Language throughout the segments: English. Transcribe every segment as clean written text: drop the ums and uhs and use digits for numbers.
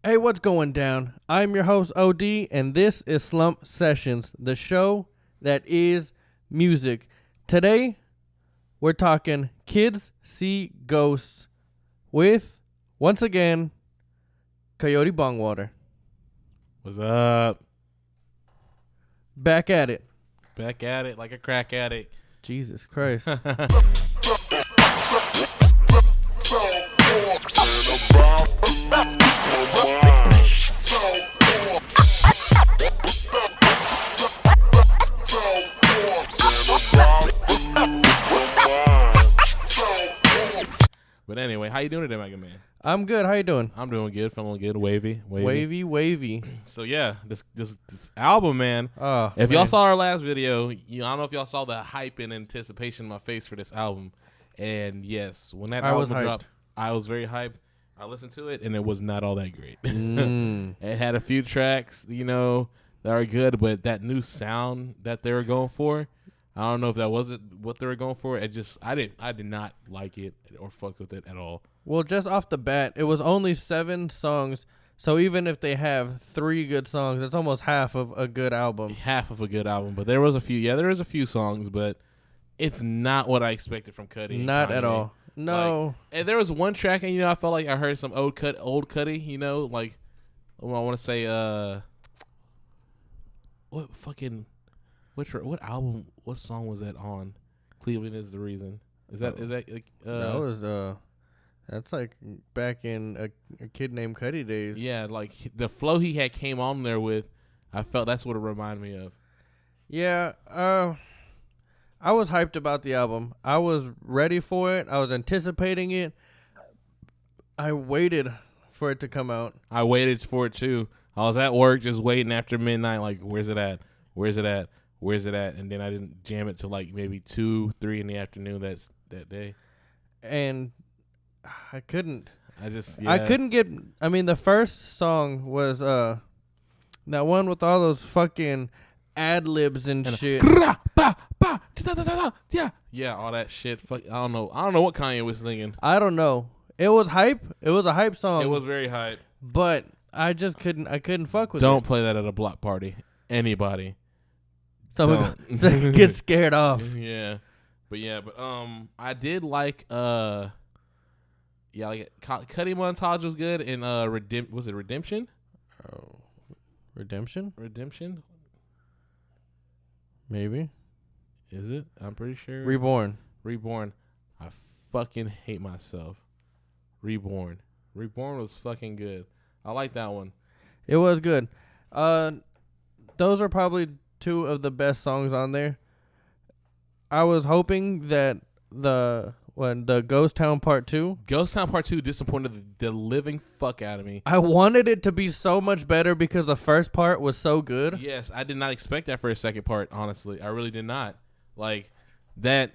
Hey, what's going down? I'm your host, OD, and this is Slump Sessions, the show that is music. Today, we're talking Kids See Ghosts with, once again, Coyote Bongwater. What's up? Back at it. Back at it like a crack addict. Jesus Christ. But anyway, how you doing today, Mega Man? I'm good. How you doing? I'm doing good, feeling good, wavy. Wavy. So yeah, this album, man. Oh, If y'all saw our last video, I don't know if y'all saw the hype and anticipation in my face for this album. And yes, when that album dropped, I was very hyped. I listened to it, and it was not all that great. It had a few tracks, that are good, but that new sound that they were going for, I don't know if that wasn't what they were going for. I did not like it or fuck with it at all. Well, just off the bat, it was only 7 songs. So even if they have 3 good songs, it's almost half of a good album. Half of a good album, but there was a few. Yeah, there was a few songs, but it's not what I expected from Cudi. Not at all. No. And there was one track, and I felt like I heard some old Cudi. Like I want to say, what album? What song was that on? Cleveland Is the Reason. Is that like? That was that's like back in a Kid Named Cudi days. Yeah, like the flow he had came on there with, I felt that's what it reminded me of. Yeah, I was hyped about the album. I was ready for it. I was anticipating it. I waited for it to come out. I waited for it too. I was at work just waiting after midnight, like, where's it at? Where's it at? Where's it at? And then I didn't jam it till like maybe 2, 3 in the afternoon that day. And I couldn't. I couldn't get. I mean, the first song was that one with all those fucking ad libs and shit. Yeah, all that shit. Fuck, I don't know what Kanye was thinking. I don't know. It was hype. It was a hype song. It was very hype. But I just couldn't. I couldn't fuck with it. Don't play that at a block party. Anybody. So get scared off. Yeah. But I did like Cudi Montage was good, and was it Redemption? Oh, Redemption? Maybe. Is it? I'm pretty sure. Reborn. I fucking hate myself. Reborn was fucking good. I like that one. It was good. Those are probably 2 of the best songs on there. I was hoping that the Ghost Town Part 2 disappointed the living fuck out of me. I wanted it to be so much better because the first part was so good. Yes, I did not expect that for a second part, honestly. I really did not. Like that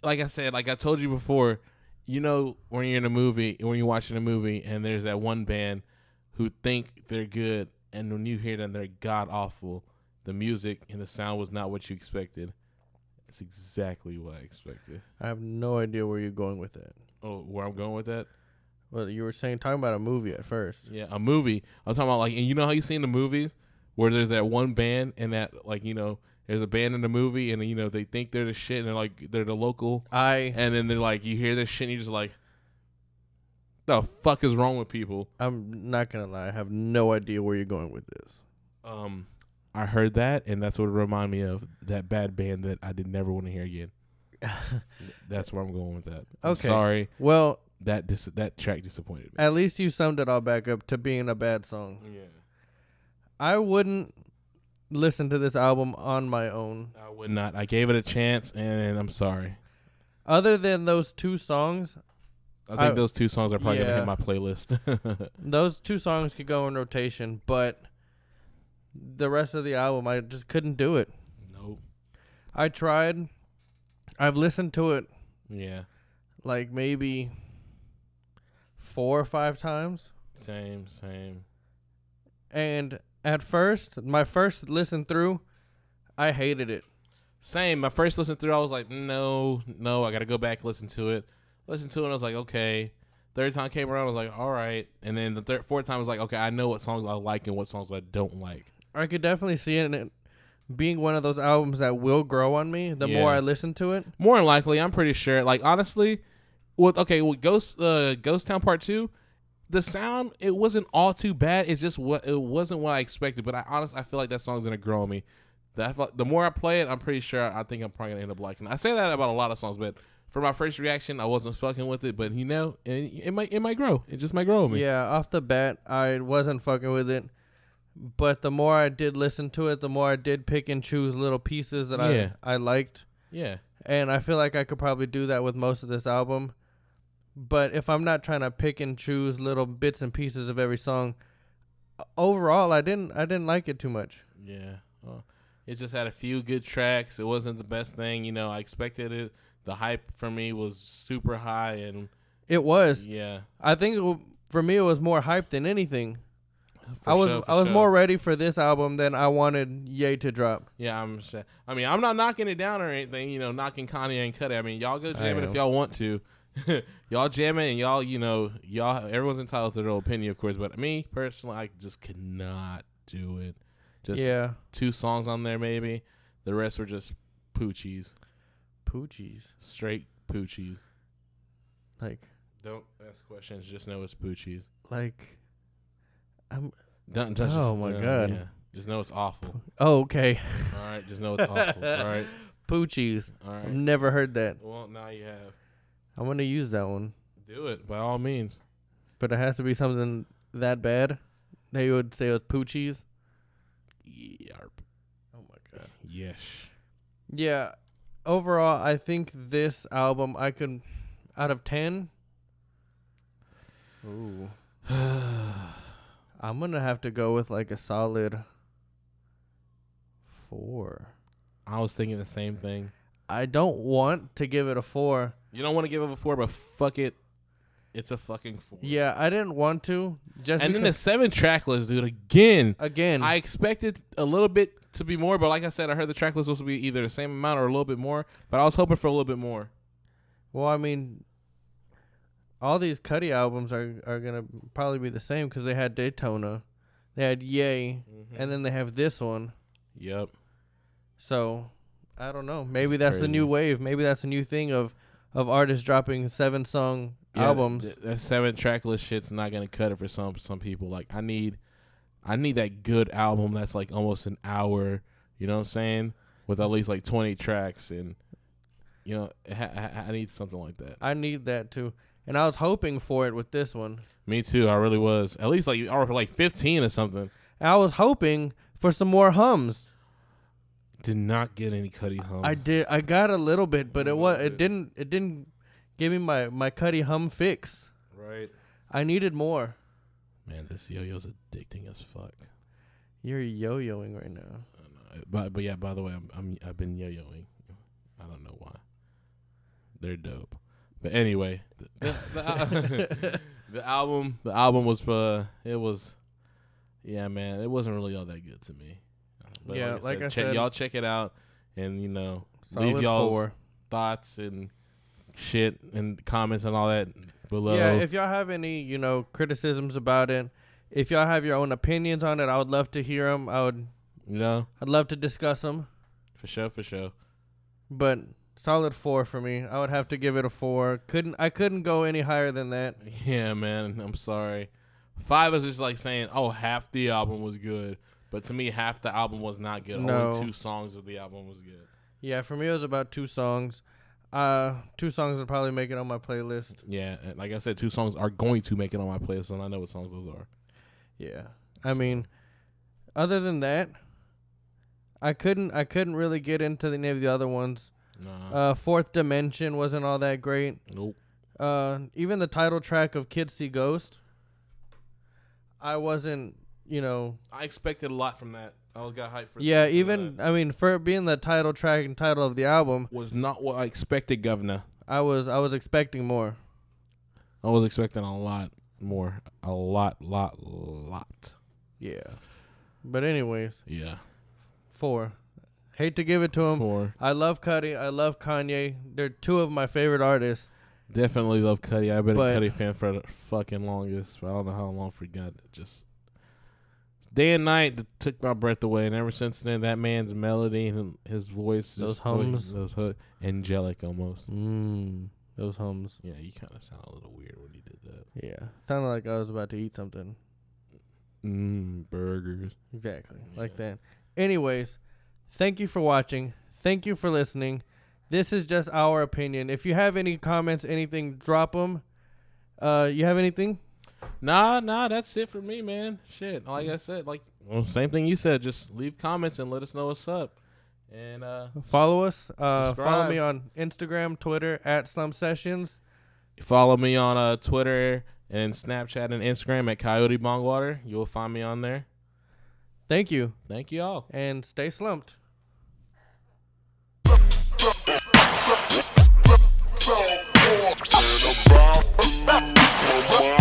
like I said, like I told you before, when you're in a movie, when you're watching a movie and there's that one band who think they're good, and when you hear them they're god awful, the music and the sound was not what you expected. It's exactly what I expected. I have no idea where you're going with that. Oh, where I'm going with that? Well, you were talking about a movie at first. Yeah, a movie. I'm talking about, like, and you know how you see in the movies where there's that one band and that, like, there's a band in the movie and, they think they're the shit and they're like, they're the local. And then they're like, you hear this shit and you're just like, the fuck is wrong with people? I'm not going to lie. I have no idea where you're going with this. I heard that, and that's what it reminded me of, that bad band that I did never want to hear again. That's where I'm going with that. I'm sorry. Well, that track disappointed me. At least you summed it all back up to being a bad song. Yeah. I wouldn't listen to this album on my own. I would not. I gave it a chance, and I'm sorry. Other than those 2 songs, I think those 2 songs are probably going to hit my playlist. Those 2 songs could go in rotation, but the rest of the album, I just couldn't do it. Nope. I tried. I've listened to it. Yeah. Like maybe 4 or 5 times. Same. And at first, my first listen through, I hated it. Same. My first listen through, I was like, no, I got to go back and listen to it. And I was like, okay. Third time came around, I was like, all right. And then the fourth time I was like, okay, I know what songs I like and what songs I don't like. I could definitely see it being one of those albums that will grow on me the more I listen to it. More than likely, I'm pretty sure. Like, honestly, with Ghost Town Part 2, the sound, it wasn't all too bad. It's just it wasn't what I expected. But I feel like that song's going to grow on me. The more I play it, I'm pretty sure I think I'm probably going to end up liking it. I say that about a lot of songs, but for my first reaction, I wasn't fucking with it. But, it might grow. It just might grow on me. Yeah, off the bat, I wasn't fucking with it. But the more I did listen to it, the more I did pick and choose little pieces that I liked. Yeah. And I feel like I could probably do that with most of this album. But if I'm not trying to pick and choose little bits and pieces of every song, overall, I didn't like it too much. Yeah. Well, it just had a few good tracks. It wasn't the best thing. I expected it. The hype for me was super high. And it was. Yeah. I think for me, it was more hype than anything. I was more ready for this album than I wanted Ye to drop. Yeah, I'm not knocking it down or anything, knocking Kanye&Cudi. I mean, y'all go jam it if y'all want to. Y'all jam it and y'all everyone's entitled to their own opinion, of course, but me personally, I just could not do it. Just 2 songs on there maybe. The rest were just poochies. Poochies. Straight poochies. Like, don't ask questions, just know it's poochies. Like, God. Yeah. Just know it's awful. Oh, okay. All right, just know it's awful. All right. Poochies. All right. I've never heard that. Well, now you have. I'm going to use that one. Do it, by all means. But it has to be something that bad that you would say was poochies? Yarp. Oh, my God. Yes. Yeah. Overall, I think this album, I could, out of 10, ooh. I'm going to have to go with like a solid 4. I was thinking the same thing. I don't want to give it a 4. You don't want to give it a 4, but fuck it. It's a fucking 4. Yeah, I didn't want to. And then the 7-track list, dude, again. I expected a little bit to be more, but like I said, I heard the track list was supposed to be either the same amount or a little bit more, but I was hoping for a little bit more. Well, I mean, all these Cudi albums are going to probably be the same because they had Daytona, they had Ye, and then they have this one. Yep. So, I don't know. Maybe that's the new wave. Maybe that's a new thing of artists dropping 7-song albums. That 7-track list shit's not going to cut it for some people. Like, I need that good album that's like almost an hour, you know what I'm saying? With at least like 20 tracks and, I need something like that. I need that too. And I was hoping for it with this one. Me too. I really was. At least like 15 or something. And I was hoping for some more hums. Did not get any Cudi hums. I did. I got a little bit, but it didn't give me my Cudi hum fix. Right. I needed more. Man, this yo-yo's addicting as fuck. You're yo-yoing right now. I know. But yeah, by the way, I've been yo-yoing. I don't know why. They're dope. But anyway, the album was yeah, man, it wasn't really all that good to me. But yeah, like I said, y'all check it out and solid leave y'all's 4. thoughts and shit and comments and all that below. Yeah, if y'all have any, criticisms about it, if y'all have your own opinions on it, I would love to hear them. I'd love to discuss them. For sure. But solid 4 for me. I would have to give it a 4. I couldn't go any higher than that. Yeah, man. I'm sorry. 5 is just like saying, oh, half the album was good. But to me, half the album was not good. No. Only 2 songs of the album was good. Yeah, for me, it was about 2 songs. 2 songs would probably make it on my playlist. Yeah, like I said, 2 songs are going to make it on my playlist, and I know what songs those are. Yeah. I mean, other than that, I couldn't really get into any of the other ones. Nah. Fourth Dimension wasn't all that great. Nope. Even the title track of Kids See Ghosts, I wasn't, I expected a lot from that. I got hyped for. Yeah, for it being the title track and title of the album was not what I expected, Governor. I was expecting more. I was expecting a lot more. A lot. Yeah. But anyways. Yeah. 4. Hate to give it to him. 4. I love Cudi. I love Kanye. They're 2 of my favorite artists. Definitely love Cudi. I've been a Cudi fan for the fucking longest. But I don't know how long forgot. Just day and night took my breath away. And ever since then, that man's melody and his voice. Those hums. Angelic almost. Those hums. Yeah, you kind of sound a little weird when you did that. Yeah. Sounded like I was about to eat something. Burgers. Exactly. Yeah. Like that. Anyways, thank you for watching. Thank you for listening. This is just our opinion. If you have any comments, anything, drop them. You have anything? Nah, that's it for me, man. Shit, like I said, same thing you said. Just leave comments and let us know what's up. And follow us. Follow me on Instagram, Twitter @SlumpSessions. Follow me on Twitter and Snapchat and Instagram at Coyote Bongwater. You will find me on there. Thank you. Thank you all. And stay slumped. And about